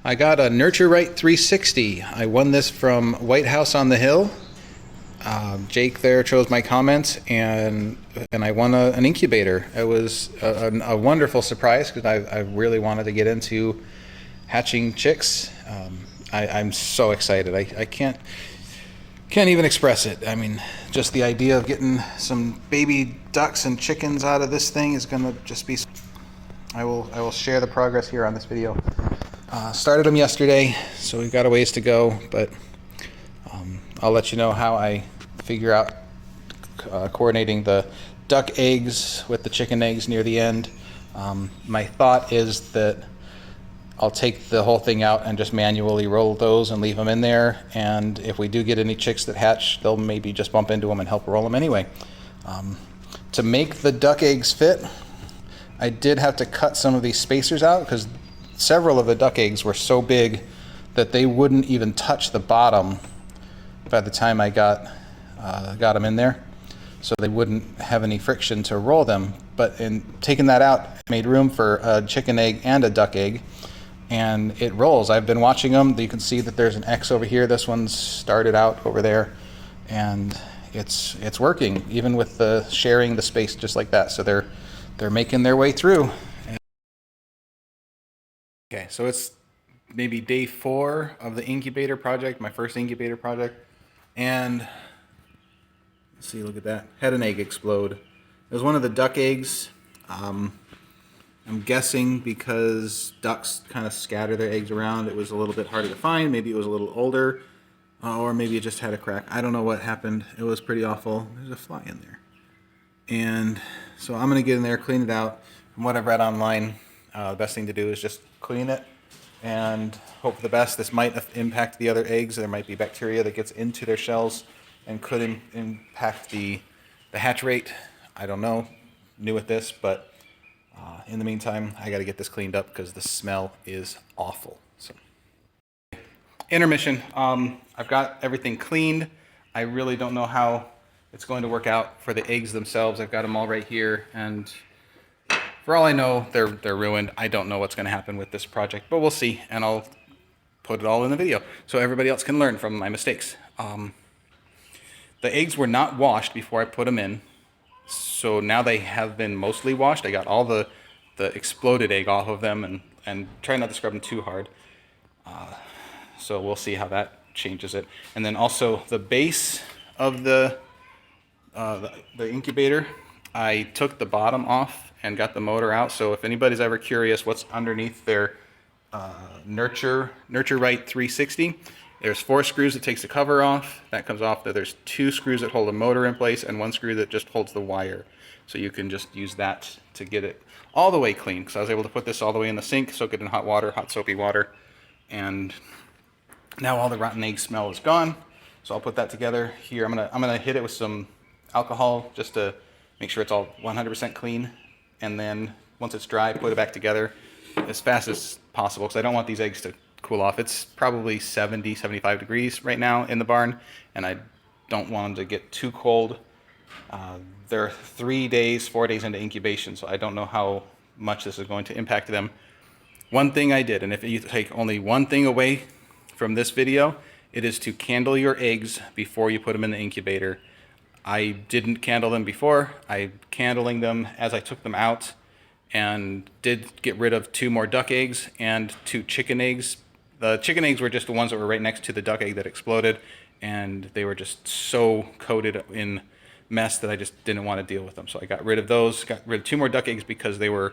I got a Nurture Right 360. I won this from White House on the Hill. Jake there chose my comments, and I won an incubator. It was a wonderful surprise because I really wanted to get into hatching chicks. I'm so excited. I can't even express it. I mean, just the idea of getting some baby ducks and chickens out of this thing is gonna just be. I will share the progress here on this video. Started them yesterday, so we've got a ways to go, but I'll let you know how I figure out coordinating the duck eggs with the chicken eggs near the end. My thought is that I'll take the whole thing out and just manually roll those and leave them in there, and if we do get any chicks that hatch, they'll maybe just bump into them and help roll them anyway. To make the duck eggs fit, I did have to cut some of these spacers out because several of the duck eggs were so big that they wouldn't even touch the bottom by the time I got them in there, so they wouldn't have any friction to roll them. But in taking that out, I made room for a chicken egg and a duck egg, and it rolls. I've been watching them. You can see that there's an X over here. This one's started out over there, and it's working even with the sharing the space just like that. So they're making their way through. Okay, so it's maybe day 4 of the incubator project, my first incubator project, and let's see, look at that, had an egg explode. It was one of the duck eggs. I'm guessing because ducks kind of scatter their eggs around, it was a little bit harder to find. Maybe it was a little older, or maybe it just had a crack. I don't know what happened. It was pretty awful. There's a fly in there. And so I'm gonna get in there, clean it out. From what I've read online, the best thing to do is just clean it and hope for the best. This might impact the other eggs. There might be bacteria that gets into their shells and could impact the hatch rate. I don't know, new at this, but in the meantime, I got to get this cleaned up because the smell is awful. So, intermission. I've got everything cleaned. I really don't know how it's going to work out for the eggs themselves. I've got them all right here, and for all I know, they're ruined. I don't know what's going to happen with this project, but we'll see, and I'll put it all in the video so everybody else can learn from my mistakes. The eggs were not washed before I put them in, so now they have been mostly washed. I got all the exploded egg off of them, and try not to scrub them too hard. So we'll see how that changes it. And then also the base of the incubator, I took the bottom off and got the motor out. So if anybody's ever curious what's underneath their Nurture Right 360, there's 4 screws that takes the cover off. That comes off. There's 2 screws that hold the motor in place and 1 screw that just holds the wire. So you can just use that to get it all the way clean. Because I was able to put this all the way in the sink, soak it in hot water, hot soapy water, and now all the rotten egg smell is gone. So I'll put that together here. I'm gonna hit it with some alcohol just to make sure it's all 100% clean, and then once it's dry, put it back together as fast as possible because I don't want these eggs to cool off. It's probably 70, 75 degrees right now in the barn, and I don't want them to get too cold. They're 3 days, 4 days into incubation, so I don't know how much this is going to impact them. One thing I did, and if you take only one thing away from this video, it is to candle your eggs before you put them in the incubator. I didn't candle them before. I'm candling them as I took them out, and did get rid of 2 more duck eggs and 2 chicken eggs. The chicken eggs were just the ones that were right next to the duck egg that exploded, and they were just so coated in mess that I just didn't want to deal with them. So I got rid of those, got rid of 2 more duck eggs because they were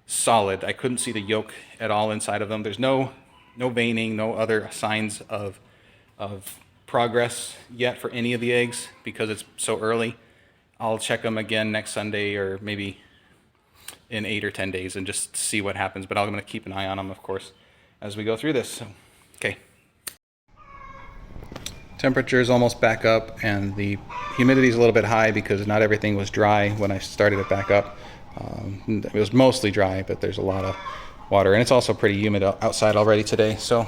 solid. I couldn't see the yolk at all inside of them. There's no veining, no other signs of progress yet for any of the eggs because it's so early. I'll check them again next Sunday or maybe in 8 or 10 days and just see what happens. But I'm going to keep an eye on them, of course, as we go through this. So, okay. Temperature is almost back up, and the humidity is a little bit high because not everything was dry when I started it back up. It was mostly dry, but there's a lot of water, and it's also pretty humid outside already today. So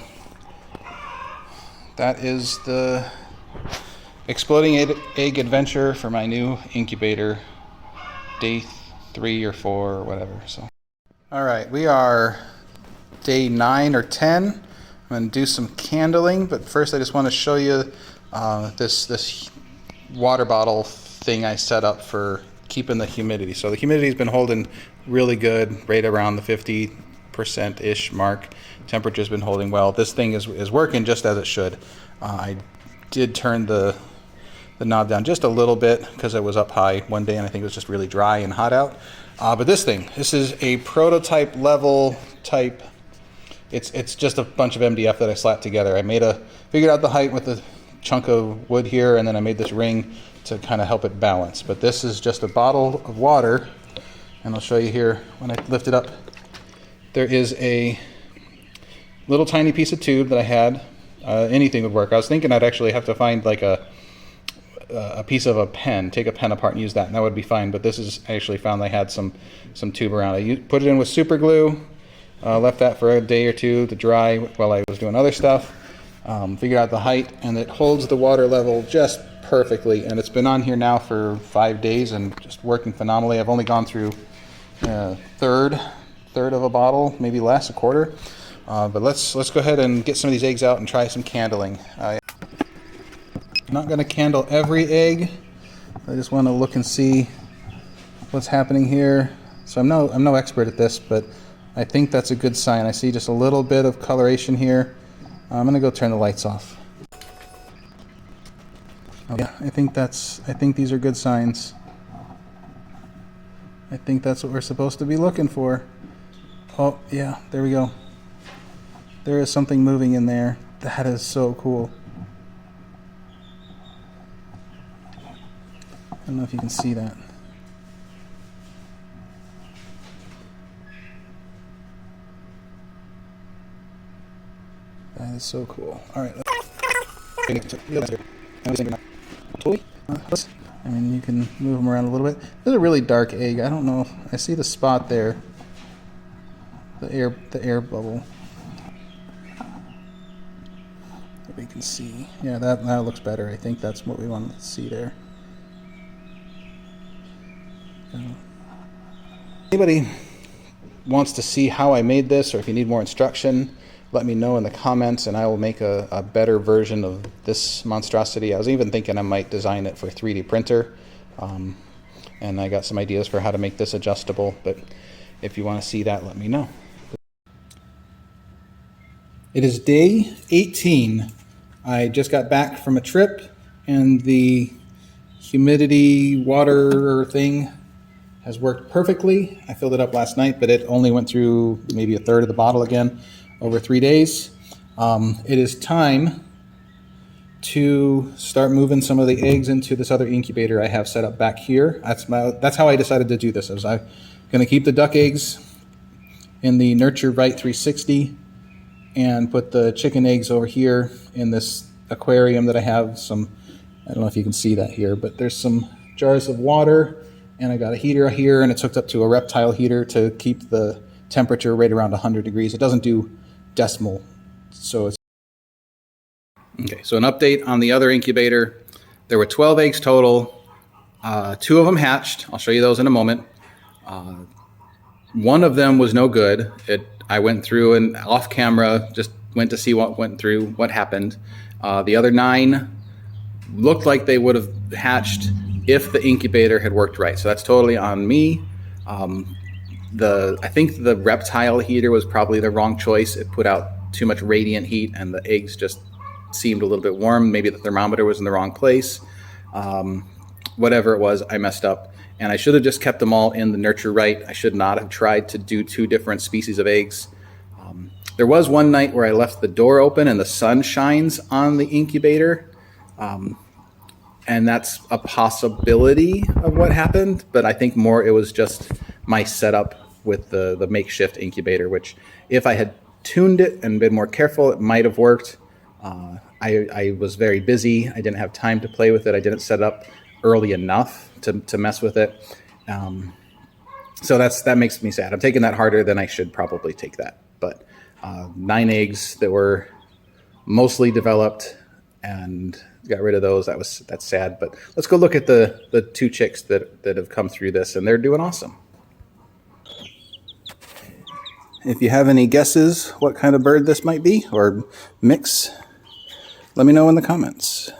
that is the exploding egg adventure for my new incubator, day 3 or 4 or whatever. So, all right, we are day 9 or 10. I'm going to do some candling, but first I just want to show you this water bottle thing I set up for keeping the humidity. So the humidity's been holding really good, right around the 50%-ish mark. Temperature's been holding well. This thing is working just as it should. I did turn the knob down just a little bit because it was up high one day and I think it was just really dry and hot out. But this is a prototype level type. It's just a bunch of MDF that I slapped together. Figured out the height with a chunk of wood here, and then I made this ring to kind of help it balance. But this is just a bottle of water, and I'll show you here when I lift it up. There is a little tiny piece of tube that I had. Anything would work. I was thinking I'd actually have to find like a piece of a pen, take a pen apart and use that, and that would be fine. But this is, I actually found I had some tube around. I put it in with super glue. Left that for a day or two to dry while I was doing other stuff. Figured out the height, and it holds the water level just perfectly. And it's been on here now for 5 days and just working phenomenally. I've only gone through a third of a bottle, maybe less, a quarter. But let's go ahead and get some of these eggs out and try some candling. I'm not going to candle every egg. I just want to look and see what's happening here. So I'm no expert at this, but I think that's a good sign. I see just a little bit of coloration here. I'm gonna go turn the lights off. Oh, yeah, I think these are good signs. I think that's what we're supposed to be looking for. Oh yeah, there we go. There is something moving in there. That is so cool. I don't know if you can see that. That is so cool. All right. I mean, you can move them around a little bit. This is a really dark egg. I don't know if I see the spot there. The air bubble. That we can see. Yeah, that looks better. I think that's what we wanted to see there. Anybody wants to see how I made this, or if you need more instruction, let me know in the comments and I will make a better version of this monstrosity. I was even thinking I might design it for a 3D printer. And I got some ideas for how to make this adjustable, but if you want to see that, let me know. It is day 18. I just got back from a trip and the humidity water thing has worked perfectly. I filled it up last night, but it only went through maybe a third of the bottle again over 3 days. It is time to start moving some of the eggs into this other incubator I have set up back here. That's how I decided to do this. I'm going to keep the duck eggs in the Nurture Right 360 and put the chicken eggs over here in this aquarium that I have. I don't know if you can see that here, but there's some jars of water, and I got a heater here, and it's hooked up to a reptile heater to keep the temperature right around 100 degrees. It doesn't do decimal, so it's okay. So an update on the other incubator. There were 12 eggs total. 2 of them hatched. I'll show you those in a moment. One of them was no good. I went through and off camera just went to see what happened. The other 9 looked like they would have hatched if the incubator had worked right. So that's totally on me. I think the reptile heater was probably the wrong choice. It put out too much radiant heat and the eggs just seemed a little bit warm. Maybe the thermometer was in the wrong place. Whatever it was, I messed up. And I should have just kept them all in the Nurture Right. I should not have tried to do 2 different species of eggs. There was one night where I left the door open and the sun shines on the incubator. And that's a possibility of what happened, but I think more it was just my setup with the makeshift incubator, which if I had tuned it and been more careful, it might have worked. I was very busy. I didn't have time to play with it. I didn't set it up early enough to mess with it. So that makes me sad. I'm taking that harder than I should probably take that. But 9 eggs that were mostly developed and got rid of those. That's sad. But let's go look at the 2 chicks that have come through this, and they're doing awesome. If you have any guesses what kind of bird this might be, or mix, let me know in the comments.